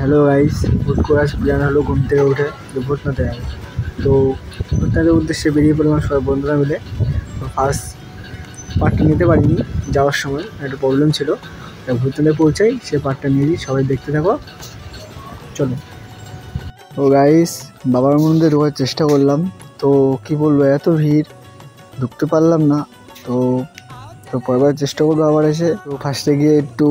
Hello guys, হুট করে আজ প্ল্যান হলো ঘুম থেকে উঠে ভূতনাথে যাবে। তো ভূতনাথের উদ্দেশ্যে বেরিয়ে পড়লাম সবাই বন্ধুরা মিলে। ফার্স্ট পার্টটা নিতে পারিনি, যাওয়ার সময় একটা প্রবলেম ছিল। ভূতনাথে পৌঁছাই, সে পার্টটা নিয়েছি, সবাই দেখতে থাকো, চলো। তো গাইস, বাবার মন্দিরে ঢোকার চেষ্টা করলাম, তো কি বলবো, এত ভিড়, ঢুকতে পারলাম না। তো পরেরবার চেষ্টা করবো আবার এসে। তো ফার্স্টে গিয়ে একটু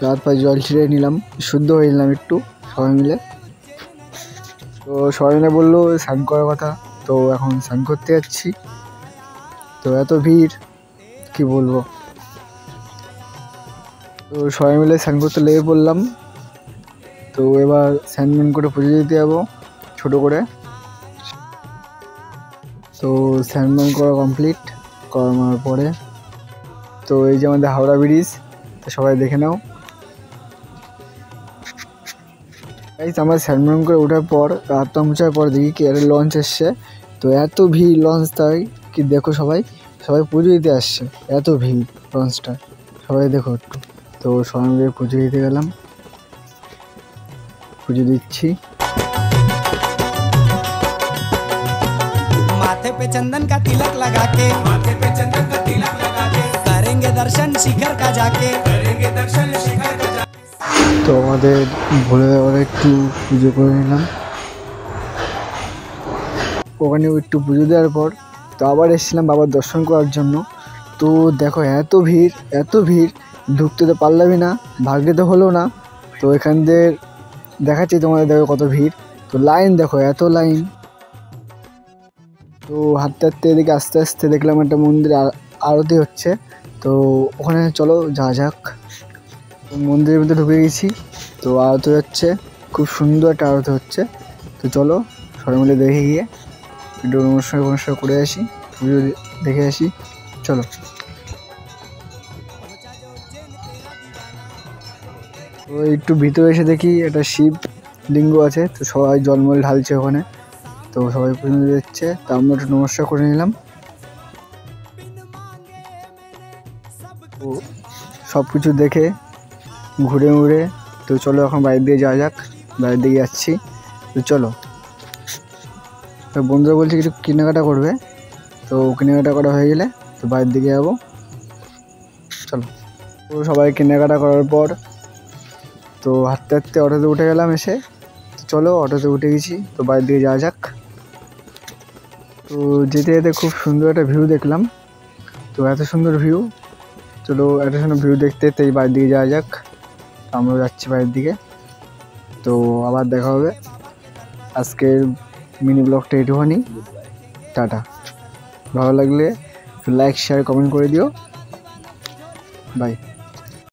হাত পায়ে জল ছিটিয়ে নিলাম, শুদ্ধ হয়ে নিলাম একটু সবাই মিলে। তো সবাই মিলে বললো স্নান করার কথা, তো এখন স্নান করতে যাচ্ছি। তো এত ভিড়, কি বলবো। তো সবাই মিলে স্নান করতে লেগে পড়লাম। তো এবার স্নান করে পুজো দিতে যাবো ছোটো করে। তো স্নান করা কমপ্লিট করার পরে তো এই যে আমাদের হাওড়া ব্রিজ, তো সবাই দেখে নাও। গাইস, আমার স্নান করে ওঠার পর হাত মোছার পর দেখি কি একটা লঞ্চ এসছে। তো এত ভিড় লঞ্চ, তাই কি দেখো, সবাই পুজো দিতে আসছে, এত ভিড় লঞ্চটা, সবাই দেখো একটু। তো সবাই মিলে পুজো দিতে গেলাম, পুজো দিচ্ছি। माथे पे चंदन का तिलक लगा के, माथे पे चंदन का तिलक लगा के करेंगे दर्शन शिखर का जाके, करेंगे दर्शन शिखर का जाके। তো আমাদের ভোলে বাবার একটু পুজো করে নিলাম। ওখানেও একটু পুজো দেওয়ার পর তো আবার এসেছিলাম বাবার দর্শন করার জন্য। তো দেখো এত ভিড়, ঢুকতে তো পারলামই না, ভাগ্যে তো হলো না। তো এখান দিয়ে দেখাচ্ছি তোমাদের, দেখো কত ভিড়। তো লাইন দেখো, এত লাইন। তো হাঁটতে হাঁটতে এদিকে আস্তে আস্তে দেখলাম একটা মন্দিরে আরতি হচ্ছে। তো ওখানে চলো যাওয়া যাক। তো মন্দিরের মধ্যে ঢুকে গেছি, তো আরতি হচ্ছে, খুব সুন্দর একটা আরতি হচ্ছে। তো চলো সবাই মিলে দেখে গিয়ে একটু নমস্কার করে আসি, পুজো দেখে আসি, চলো। তো একটু ভিতরে এসে দেখি একটা শিব লিঙ্গ আছে, তো সবাই জলমল ঢালছে ওখানে। তো সবাই পুজো দিচ্ছে, তা আমরা একটু নমস্কার করে নিলাম। তো সব কিছু দেখে ঘুরে তো চলো এখন বাইরের দিকে যাওয়া যাক, বাইরের দিকে যাচ্ছি। তো চলো, তো বন্ধুরা বলছে কিছু কেনাকাটা করবে, তো কেনাকাটা করা হয়ে গেলে তো বাইরের দিকে যাবো, চলো। তো সবাই কেনাকাটা করার পর তো হাঁটতে হাঁটতে অটোতে উঠে গেলাম এসে। তো চলো অটোতে উঠে গেছি, তো বাইরের দিকে যাওয়া যাক। তো যেতে যেতে খুব সুন্দর একটা ভিউ দেখলাম, তো এত সুন্দর ভিউ, চলো এত সুন্দর ভিউ দেখতে দেখতে বাইরের দিকে যাওয়া যাক। আমরা যাচ্ছি বাইরের দিকে, তো আবার দেখা হবে। আজকের মিনি ব্লগটা একটুখানি, টাটা। ভালো লাগলে লাইক শেয়ার কমেন্ট করে দিও, বাই।